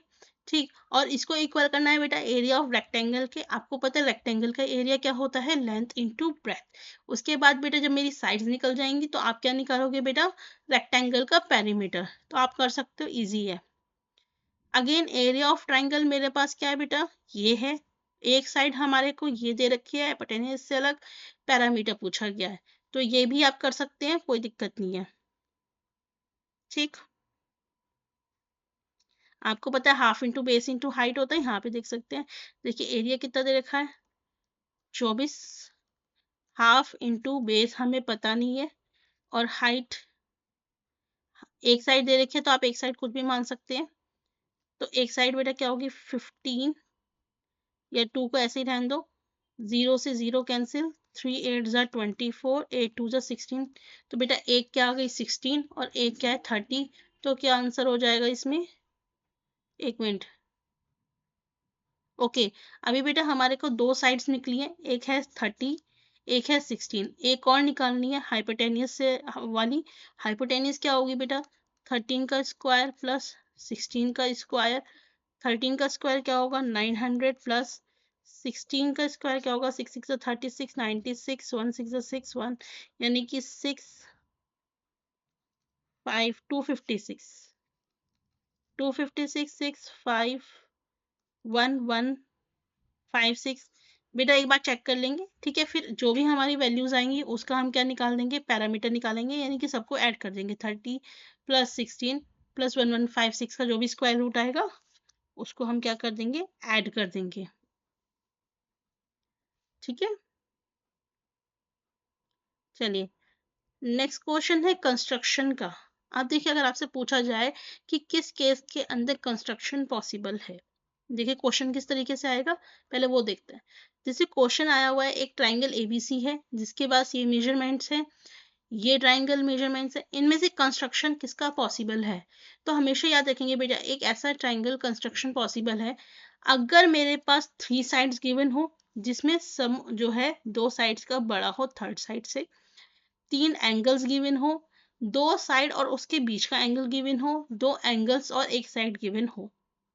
ठीक, और इसको इक्वल करना है बेटा एरिया ऑफ रेक्टेंगल के। आपको पता है रेक्टेंगल का एरिया क्या होता है, लेंथ इनटू ब्रेथ। उसके बाद बेटा जब मेरी साइड्स निकल जाएंगी तो आप क्या निकालोगे बेटा, रेक्टेंगल का पेरीमीटर। तो आप कर सकते हो, इजी है। अगेन एरिया ऑफ ट्रायंगल मेरे पास क्या है बेटा, ये है। एक साइड हमारे को ये दे रखी है, हाइपोटेन्यूज से अलग पैरामीटर पूछा गया है, तो ये भी आप कर सकते हैं, कोई दिक्कत नहीं है। ठीक, आपको पता है half into base into height होता है, यहाँ पे देख सकते हैं। देखिए एरिया कितना दे रखा है, 24। हाफ इंटू बेस हमें पता नहीं है, और हाइट एक साइड दे रखी है, तो आप एक साइड कुछ भी मान सकते हैं। तो एक साइड बेटा क्या होगी, 15, या 2 को ऐसे ही रहने दो, 0 से 0 कैंसिल, 3 8 जा 24, 8 2 जा 16। तो बेटा एक क्या आ गई 16 और एक क्या है 30। तो क्या आंसर हो जाएगा इसमें, एक मिनट। ओके, अभी बेटा हमारे को दो साइड्स निकली हैं, एक है 30, एक है 16। एक और निकालनी है हाइपोटेनियस से वाली। हाइपोटेनियस क्या होगी बेटा, 13 का स्क्वायर प्लस 16 का स्क्वायर। 13 का स्क्वायर क्या होगा, 900 प्लस 16 का स्क्वायर क्या होगा, 6 6 36, 96, 1 6 6 1, यानी कि 6 5 256, 256 6 5 1 1 5 6। बेटा एक बार चेक कर लेंगे, ठीक है, फिर जो भी हमारी वैल्यूज आएंगी उसका हम क्या निकाल देंगे, पैरामीटर निकालेंगे, यानी कि सबको ऐड कर देंगे। 30 प्लस 16 प्लस 1156 का जो भी स्क्वायर रूट आएगा उसको हम क्या कर देंगे, ऐड कर देंगे। ठीक है, चलिए नेक्स्ट क्वेश्चन है कंस्ट्रक्शन का। आप देखिए अगर आपसे पूछा जाए कि किस केस के अंदर कंस्ट्रक्शन पॉसिबल है, देखिए क्वेश्चन किस तरीके से आएगा, पहले वो देखते हैं। जैसे क्वेश्चन आया हुआ है, एक ट्राइंगल एबीसी है जिसके पास ये मेजरमेंट्स हैं, ये ट्राइंगल मेजरमेंट्स है, इनमें से कंस्ट्रक्शन किसका पॉसिबल है। तो हमेशा याद रखेंगे बेटा एक ऐसा ट्राइंगल कंस्ट्रक्शन पॉसिबल है अगर मेरे पास 3 साइड्स गिवन हो, जिसमें सम जो है दो साइड्स का बड़ा हो थर्ड साइड से, 3 एंगल्स गिवन हो, दो साइड और उसके बीच का एंगल गिवन हो, दो एंगल्स और एक साइड गिवन हो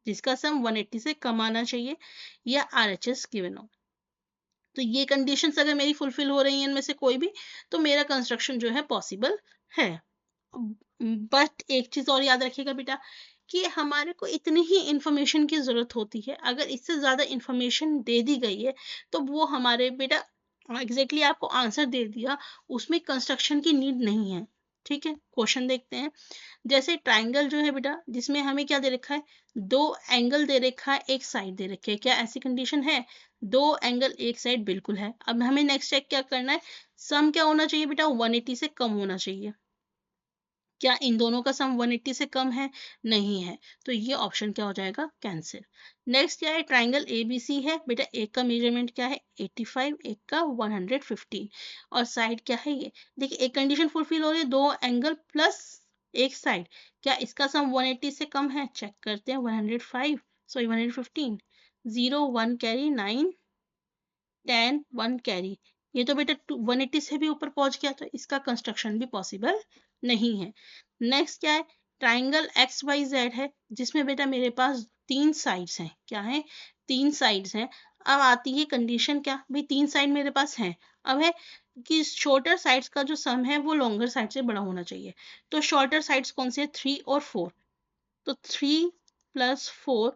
जिसका सम 180 से कम आना चाहिए, या आरएचएस गिवन हो। तो ये कंडीशंस अगर मेरी फुलफिल हो रही हैं इनमें से कोई भी, तो मेरा कंस्ट्रक्शन जो है पॉसिबल है। बट एक चीज और याद रखिएगा बेटा कि हमारे को इतनी ही इंफॉर्मेशन की जरूरत होती है, अगर इससे ज्यादा इंफॉर्मेशन दे दी गई है तो वो हमारे बेटा एग्जैक्टली आपको आंसर दे दिया, उसमें कंस्ट्रक्शन की नीड नहीं है। ठीक है, क्वेश्चन देखते हैं। जैसे ट्राइंगल जो है बेटा जिसमें हमें क्या दे रखा है, दो एंगल दे रखा है, एक साइड दे रखी है, क्या ऐसी कंडीशन है, दो एंगल एक साइड बिल्कुल है। अब हमें नेक्स्ट चेक क्या करना है, सम क्या होना चाहिए बेटा, 180 से कम होना चाहिए। क्या इन दोनों का सम 180 से कम है, नहीं है, तो ये ऑप्शन क्या हो जाएगा, कैंसिल। नेक्स्ट क्या है, ट्राइंगल एबीसी है बेटा, एक का मेजरमेंट क्या है 85, एक का 115, और साइड क्या है ये। देखिए एक कंडीशन फुलफिल हो रही है, दो एंगल प्लस एक साइड, क्या इसका सम 180 से कम है, चेक करते हैं। 105 सॉरी 115, 0 1 कैरी 9 10 1 कैरी, ये तो बेटा 180 से भी ऊपर पहुंच गया, तो इसका कंस्ट्रक्शन भी पॉसिबल नहीं है। नेक्स्ट क्या है, ट्राइंगल एक्स वाई जेड है जिसमें बेटा मेरे पास 3 साइड्स हैं, क्या है 3 साइड्स हैं। अब आती है कंडीशन, क्या भाई 3 साइड मेरे पास हैं, अब है कि शॉर्टर साइड्स का जो सम है वो लॉन्गर साइड से बड़ा होना चाहिए। तो शॉर्टर साइड्स कौन से है, 3 और 4। तो 3 प्लस 4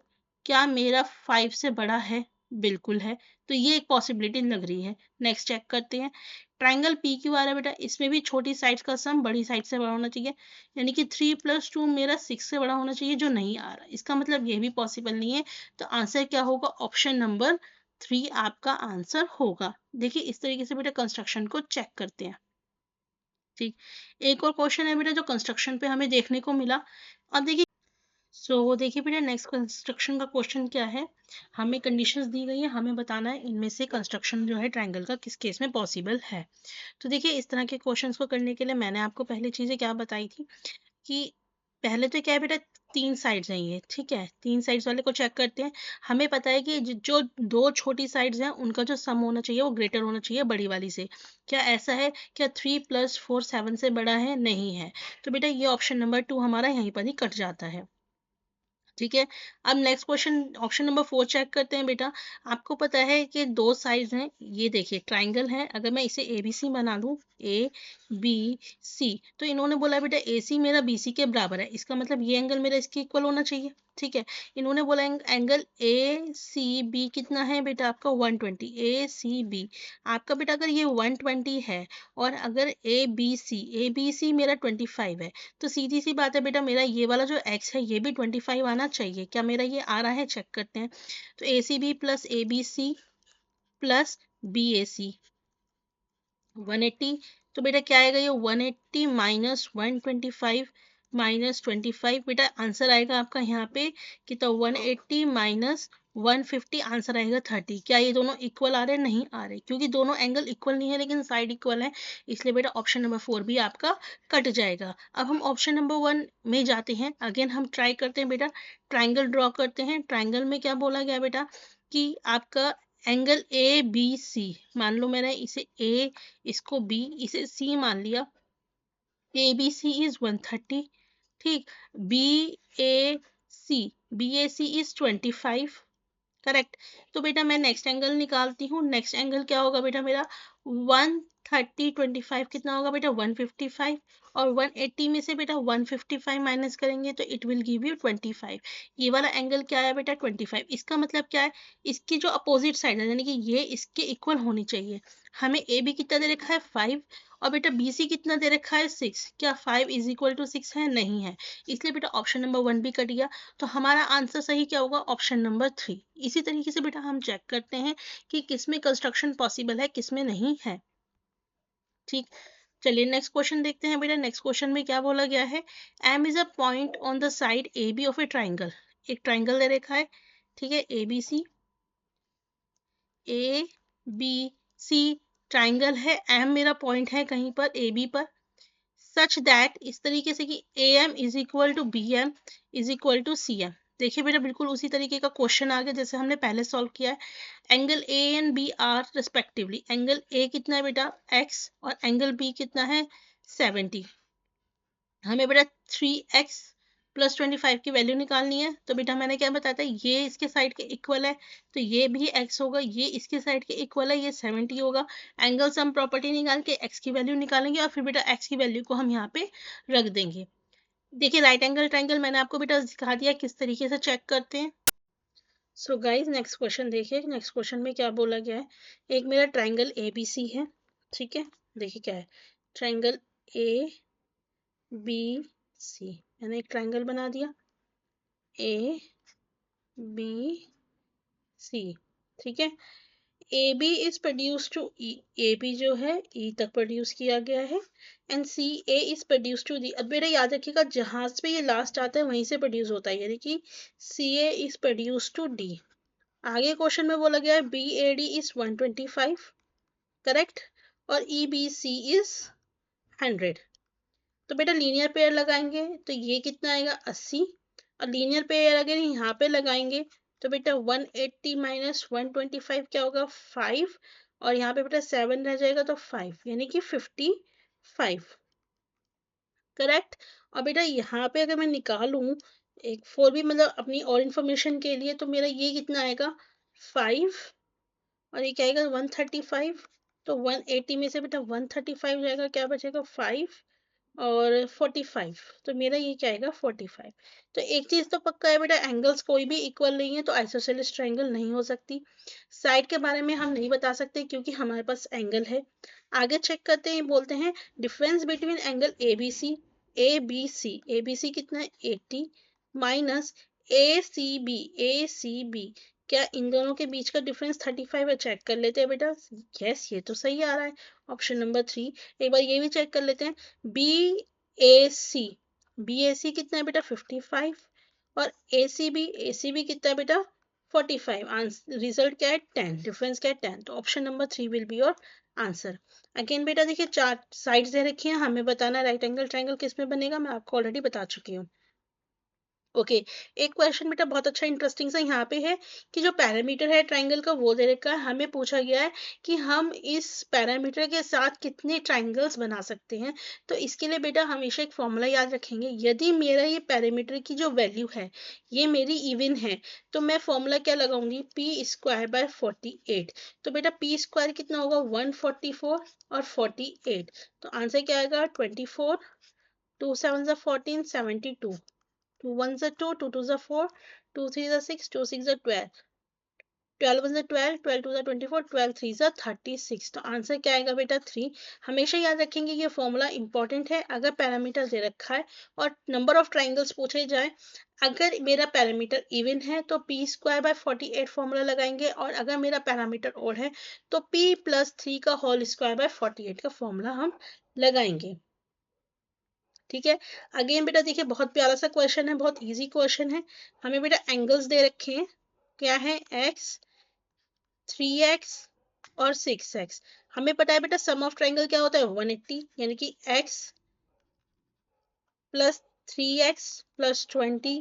क्या मेरा 5 से बड़ा है, बिल्कुल है। तो ये एक पॉसिबिलिटी लग रही है। नेक्स्ट चेक करते हैं। ट्राइंगल पी क्यू आर है बेटा, इसमें भी छोटी साइड्स का सम बड़ी साइड से बड़ा होना चाहिए, यानी कि 3 + 2 मेरा 6 से बड़ा होना चाहिए, जो नहीं आ रहा। इसका मतलब ये भी पॉसिबल नहीं है। तो आंसर क्या होगा? ऑप्शन नंबर 3 आपका आंसर होगा। देखिए इस तरीके से बेटा कंस्ट्रक्शन को चेक करते हैं। ठीक, एक और क्वेश्चन है बेटा जो कंस्ट्रक्शन पे हमें देखने को मिला। अब देखिए देखिए बेटा नेक्स्ट कंस्ट्रक्शन का क्वेश्चन क्या है। हमें कंडीशंस दी गई है, हमें बताना है इनमें से कंस्ट्रक्शन जो है ट्रायंगल का किस केस में पॉसिबल है। तो देखिए इस तरह के क्वेश्चंस को करने के लिए मैंने आपको पहले चीज़ें क्या बताई थी कि पहले तो क्या है बेटा, 3 साइड्स हैं ये, ठीक है? 3 साइड्स वाले को चेक करते हैं। हमें पता है कि जो 2 छोटी साइड्स हैं उनका जो सम होना चाहिए वो ग्रेटर होना चाहिए बड़ी वाली से। क्या ऐसा है? क्या 3 + 4 7 से बड़ा है? नहीं है। तो बेटा ये ऑप्शन नंबर 2 हमारा यहीं पर ही कट जाता है। ठीक है। अब next question option number 4 check करते हैं बेटा। आपको पता है कि 2 साइड्स हैं, ये देखिए ट्राइंगल है। अगर मैं इसे ए बी सी बना दूं, ए बी सी, तो इन्होंने बोला बेटा ए सी मेरा बी सी के बराबर है, इसका मतलब ये एंगल मेरा इसके इक्वल होना चाहिए। ठीक है। इन्होंने बोला एंगल ए सी बी कितना है बेटा आपका 120, ए सी बी आपका बेटा अगर ये 120 है और अगर ए बी सी मेरा 25 है, तो सीधी सी बात है बेटा मेरा ये वाला जो x है ये भी 25 आना चाहिए। क्या मेरा ये आ रहा है? चेक करते हैं। तो A C B plus A B C plus B A C 180, तो बेटा क्या आएगा? ये 180 माइनस 125 माइनस 25, बेटा आंसर आएगा आपका यहाँ पे कितना? 180 माइनस 150, आंसर आएगा 30। क्या ये दोनों इक्वल आ रहे हैं? नहीं आ रहे, क्योंकि दोनों एंगल इक्वल नहीं है लेकिन साइड इक्वल है, इसलिए बेटा ऑप्शन नंबर 4 भी आपका कट जाएगा। अब हम ऑप्शन नंबर 1 में जाते हैं। अगेन हम ट्राई करते हैं बेटा, ट्राइंगल ड्रॉ करते हैं। ट्राइंगल में क्या बोला गया बेटा कि आपका एंगल ए बी सी, मान लो मैंने इसे ए, इसको बी, इसे सी मान लिया। ए बी सी इज 130, ठीक। B A C, B A C is 25, correct. तो बेटा मैं नेक्स्ट एंगल निकालती हूँ। नेक्स्ट एंगल क्या होगा बेटा मेरा? 130 25 कितना होगा बेटा? 155, और 180 में से बेटा 155 माइनस करेंगे तो इट विल गिव यू 25। ये वाला एंगल क्या है बेटा? 25। इसका मतलब क्या है? इसकी जो अपोजिट साइड है यानी कि ये इसके इक्वल होनी चाहिए। हमें ए बी कितना दे रखा है? 5, और बेटा बी सी कितना दे रखा है? 6। क्या 5 इज इक्वल टू 6 है? नहीं है, इसलिए बेटा ऑप्शन नंबर 1 भी कट गया। तो हमारा आंसर सही क्या होगा? Option number 3। इसी तरीके से बेटा हम चेक करते हैं कि किसमें कंस्ट्रक्शन पॉसिबल है, किसमें नहीं है। ठीक, चलिए नेक्स्ट क्वेश्चन देखते हैं बेटा। नेक्स्ट क्वेश्चन में क्या बोला गया है? M is a point on the side A B of a triangle. एक ट्राइंगल दे रखा है, ठीक है, A B C, A B C triangle है। एम मेरा पॉइंट है कहीं पर ए बी पर, सच दैट इस तरीके से कि A M is equal to B M is equal to C M. देखिए बेटा बिल्कुल उसी तरीके का क्वेश्चन आ गया जैसे हमने पहले सॉल्व किया है। Angle A and B are respectively, angle A कितना है बेटा? x, और एंगल बी कितना है? 70। हमें बेटा 3x प्लस 25 की वैल्यू निकालनी है। तो बेटा मैंने क्या बताया था, ये इसके साइड के इक्वल है तो ये भी x होगा, ये इसके साइड के इक्वल है, ये 70 होगा। एंगल सम प्रॉपर्टी निकाल के x की वैल्यू निकालेंगे और फिर बेटा x की वैल्यू को हम यहाँ पे रख देंगे। देखिए राइट एंगल ट्राइंगल मैंने आपको बेटा सिखा दिया किस तरीके से चेक करते हैं। सो गाइज नेक्स्ट क्वेश्चन देखिए। नेक्स्ट क्वेश्चन में क्या बोला गया है? एक मेरा ट्राइंगल ए बी सी है, ठीक है। देखिए क्या है, ट्राइंगल ए बी सी, मैंने एक ट्राइंगल बना दिया ए बी सी, ठीक है। A B is produce to E, A B जो है ई तक प्रोड्यूस किया गया है, and C A is produce to D. अब बेटा याद रखिएगा जहां पे ये लास्ट आता है वहीं से प्रोड्यूस होता है, यानी कि C A is produce to D. आगे क्वेश्चन में बोला गया है B A D is 125, correct, और ई बी सी इज 100। तो बेटा लीनियर पेयर लगाएंगे तो ये कितना आएगा? 80, और लीनियर पेयर अगर यहाँ पे लगाएंगे तो बेटा 180 माइनस 125 क्या होगा? 5, और यहाँ पे बेटा 7 रह जाएगा तो 5, यानी कि 55, करेक्ट। और बेटा यहाँ पे अगर मैं निकालूं एक फोर भी मतलब अपनी और इन्फॉर्मेशन के लिए, तो मेरा ये कितना आएगा? 5, और ये क्या आएगा? 135। तो 180 में से बेटा 135 जाएगा, क्या बचेगा? 5, और 45, तो मेरा ये क्या आएगा 45। तो एक चीज तो पक्का है बेटा, एंगल्स कोई भी इक्वल नहीं है तो आइसोसेलेस ट्रायंगल नहीं हो सकती। साइड के बारे में हम नहीं बता सकते क्योंकि हमारे पास एंगल है। आगे चेक करते हैं, बोलते हैं difference between angle A B C कितना है 80 माइनस ए सी बी क्या इन दोनों के बीच का डिफरेंस 35 है? चेक कर लेते हैं बेटा। यस, ये तो सही आ रहा है, ऑप्शन नंबर 3। एक बार ये भी चेक कर लेते हैं, बी बी ए सी कितना है बेटा 55, और ए सी बी कितना है बेटा 45। आंसर रिजल्ट क्या है 10, डिफरेंस क्या है 10, तो option number 3 will be your answer. Again बेटा देखिए, चार साइड्स दे रखी हैं, हमें बताना है राइट एंगल ट्रायंगल किस में बनेगा, मैं आपको ऑलरेडी बता चुकी हूँ। ओके, एक क्वेश्चन बेटा बहुत अच्छा इंटरेस्टिंग सा यहाँ पे है कि जो पैरामीटर है ट्रायंगल का वो दे रखा है, हमें पूछा गया है कि हम इस पैरामीटर के साथ कितने ट्रायंगल्स बना सकते हैं। तो इसके लिए बेटा हमेशा एक फॉर्मूला याद रखेंगे, यदि मेरा ये पैरामीटर की जो वैल्यू है ये मेरी इवन है तो मैं फॉर्मूला क्या लगाऊंगी, पी स्क्वायर बाय 48। तो बेटा पी स्क्वायर कितना होगा 144 और 48, तो आंसर क्या आएगा 24, 2 7 14, 72, 2 1s are 2, 2 2s are 4, 2 3s are 6, 2 6s are 12, 12 1s are 12, 12 2s are 24, 12 3s are 36। तो आंसर क्या आएगा बेटा 3। हमेशा याद रखेंगे ये फॉर्मूला इंपॉर्टेंट है अगर पैरामीटर दे रखा है और नंबर ऑफ ट्राइंगल्स पूछे जाए। अगर मेरा पैरामीटर इवन है तो पी स्क्वायर बाय 48 फॉर्मूला लगाएंगे, और अगर मेरा पैरामीटर ओड है तो पी प्लस 3 का होल स्क्वायर बाय 48 का फॉर्मूला हम लगाएंगे। ठीक है, अगेन बेटा देखिए बहुत प्यारा सा क्वेश्चन है, बहुत इजी क्वेश्चन है। हमें बेटा एंगल्स दे रखे हैं, क्या है x, 3x और 6x। हमें पता है बेटा सम ऑफ ट्रायंगल क्या होता है 180, यानी कि x plus 3x plus 20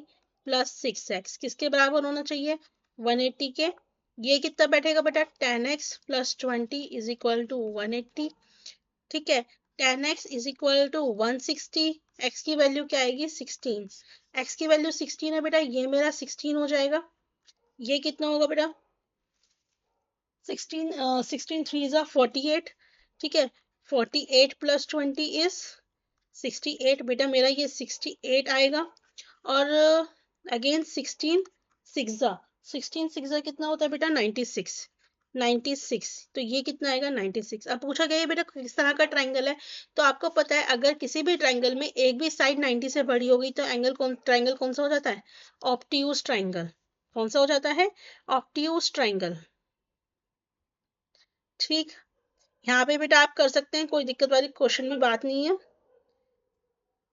plus 6x किसके बराबर होना चाहिए 180 के। ये कितना बैठेगा बेटा 10x plus 20 is equal to 180। ठीक है, 10x is equal to 160, x की वैल्यू क्या आएगी 16, x की वैल्यू 16 है बेटा, ये मेरा 16 हो जाएगा। ये कितना होगा बेटा 16, 16 3 is 48। ठीक है, 48 प्लस 20 इज 68, बेटा मेरा ये 68 आएगा। और अगेन 16 6 16 6 कितना होता है बेटा 96, 96, तो ये कितना आएगा 96। अब पूछा गया है बेटा किस तरह का ट्रायंगल है, तो आपको पता है अगर किसी भी ट्रायंगल में एक भी साइड 90 से बड़ी होगी तो ट्रायंगल कौन सा हो जाता है ऑब्ट्यूज ट्रायंगल। कौन सा हो जाता है ऑब्ट्यूज ट्रायंगल। ठीक, यहाँ पे बेटा आप कर सकते हैं, कोई दिक्कत वाली क्वेश्चन में बात नहीं है।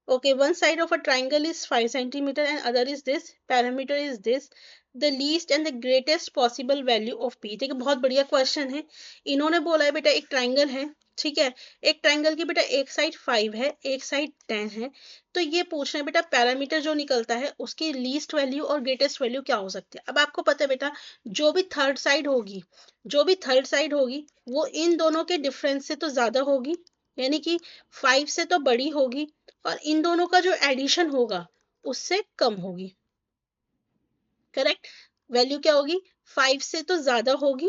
Okay, one side of a triangle is 5 centimeter and other is this. Parameter is this. The least and the greatest possible value of P। ठीक है, बहुत बढ़िया क्वेश्चन है। इन्होंने बोला है बेटा एक ट्राइंगल है, ठीक है, एक ट्राइंगल की बेटा एक साइड 5 है एक साइड 10 है, तो ये पूछ रहे हैं बेटा पैरामीटर जो निकलता है उसकी लीस्ट वैल्यू और ग्रेटेस्ट वैल्यू क्या हो सकती है। अब आपको पता है बेटा जो भी थर्ड साइड होगी, जो भी थर्ड साइड होगी वो इन दोनों के डिफरेंस से तो ज्यादा होगी, यानी कि 5 से तो बड़ी होगी, और इन दोनों का जो एडिशन होगा उससे कम होगी। करेक्ट, वैल्यू क्या होगी 5 से तो ज्यादा होगी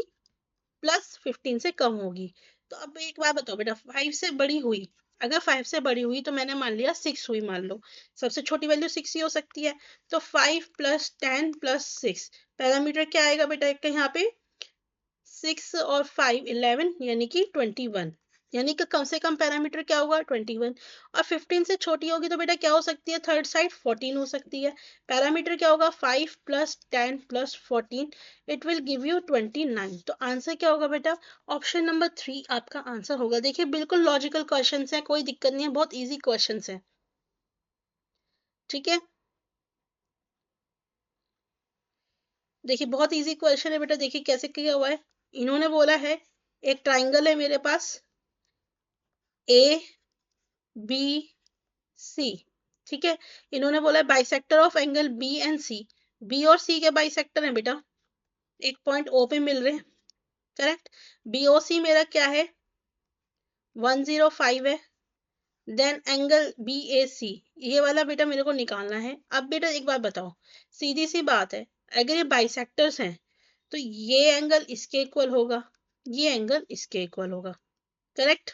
प्लस 15 से कम होगी। तो अब एक बात बताओ बेटा 5 से बड़ी हुई, अगर 5 से बड़ी हुई तो मैंने मान लिया 6 हुई, मान लो सबसे छोटी वैल्यू 6 ही हो सकती है, तो 5 प्लस 10 प्लस 6 पैरामीटर क्या आएगा बेटा एक यहाँ पे 6 और 5 11 यानी कि 21, यानी कि कम से कम पैरामीटर क्या होगा 21। और 15 से छोटी होगी तो बेटा क्या हो सकती है थर्ड साइड 14 हो सकती है। पैरामीटर क्या होगा 5 plus 10 plus 14, it will give you 29। तो आंसर क्या होगा बेटा ऑप्शन नंबर 3 आपका आंसर होगा। देखिए बिल्कुल लॉजिकल क्वेश्चन है, कोई दिक्कत नहीं है, बहुत ईजी क्वेश्चन है। ठीक है, देखिए बहुत इजी क्वेश्चन है बेटा, देखिए कैसे किया हुआ है। इन्होंने बोला है एक ट्राइंगल है मेरे पास ए बी सी, ठीक है, इन्होंने बोला bisector of angle B and C, B और सी के बाइसेक्टर हैं बेटा, एक पॉइंट ओ पे मिल रहे हैं। करेक्ट, बी ओ सी मेरा क्या है 105 है। देन एंगल बी ए सी ये वाला बेटा मेरे को निकालना है। अब बेटा एक बात बताओ, सीधी सी बात है अगर ये बाइसेक्टर्स हैं तो ये एंगल इसके इक्वल होगा, ये एंगल इसके इक्वल होगा। करेक्ट,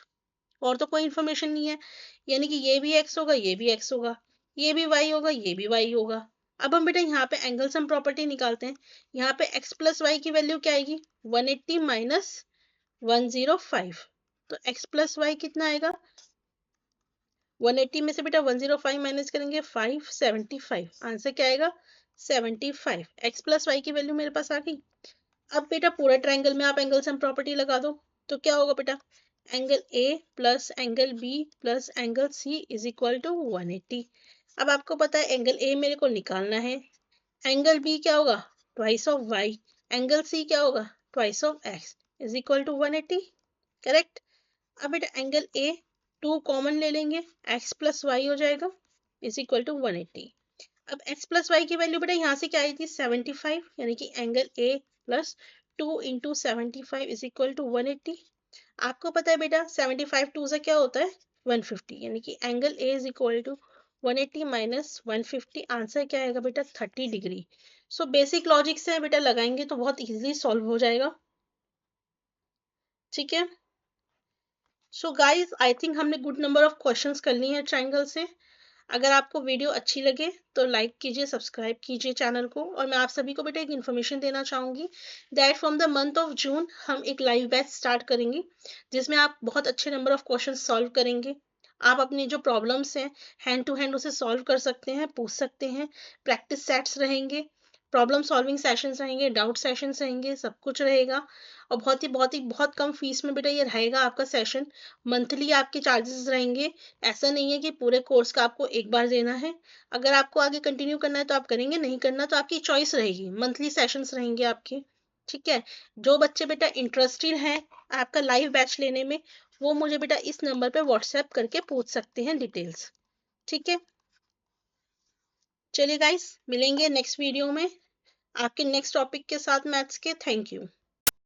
और तो कोई इन्फॉर्मेशन नहीं है, यानी कि ये भी एक्स होगा, ये भी एक्स होगा, ये भी वाई होगा, ये भी वाई होगा। अब हम बेटा यहाँ पे एंगल सम प्रॉपर्टी निकालते हैं। यहाँ पे एक्स प्लस वाई की वैल्यू क्या आएगी, 180 माइनस 105। तो एक्स प्लस वाई कितना आएगा, 180 में से बेटा 105 माइनस करेंगे 575, आंसर क्या आएगा 75। एक्स प्लस वाई की वैल्यू मेरे पास आ गई। अब बेटा पूरा ट्रायंगल में आप एंगल सम प्रॉपर्टी लगा दो, तो क्या होगा बेटा, angle A plus angle B plus angle C is equal to 180। अब आपको पता है एंगल ए मेरे को निकालना है, एंगल बी क्या होगा, twice of Y, angle C क्या होगा, twice of X is equal to 180, correct. अब बेटा एंगल ए 2 कॉमन ले लेंगे, एक्स प्लस वाई हो जाएगा इज इक्वल टू 180। अब x प्लस वाई की वैल्यू बेटा यहाँ से क्या आई थी 75, यानी कि angle A plus 2 into 75 is equal to 180। आपको पता है बेटा 75 2 से क्या होता है 150, यानी कि angle A is equal to 180 minus 150, answer क्या आएगा बेटा 30 डिग्री। सो बेसिक लॉजिक से बेटा लगाएंगे तो बहुत इजीली सॉल्व हो जाएगा, ठीक है। सो गाइज आई थिंक हमने गुड नंबर ऑफ क्वेश्चंस कर लिए हैं ट्रायंगल से। अगर आपको वीडियो अच्छी लगे तो लाइक कीजिए, सब्सक्राइब कीजिए चैनल को। और मैं आप सभी को बेटा एक इन्फॉर्मेशन देना चाहूँगी that from the month of June हम एक लाइव बैच स्टार्ट करेंगे, जिसमें आप बहुत अच्छे नंबर ऑफ क्वेश्चन सॉल्व करेंगे। आप अपनी जो प्रॉब्लम्स हैं हैंड टू हैंड उसे सॉल्व कर सकते हैं, पूछ सकते हैं। प्रैक्टिस सेट्स रहेंगे, प्रॉब्लम सॉल्विंग सेशंस रहेंगे, डाउट सेशंस रहेंगे, सब कुछ रहेगा। और बहुत कम फीस में बेटा ये रहेगा आपका सेशन। मंथली आपके चार्जेस रहेंगे, ऐसा नहीं है कि पूरे कोर्स का आपको एक बार देना है। अगर आपको आगे कंटिन्यू करना है तो आप करेंगे, नहीं करना तो आपकी चॉइस रहेगी। मंथली सेशंस रहेंगे आपके, ठीक है। जो बच्चे बेटा इंटरेस्टेड हैं आपका लाइव बैच लेने में, वो मुझे बेटा इस नंबर पे व्हाट्सएप करके पूछ सकते हैं डिटेल्स, ठीक है। चलिए गाइस, मिलेंगे नेक्स्ट वीडियो में आपके नेक्स्ट टॉपिक के साथ मैथ्स के। Thank you.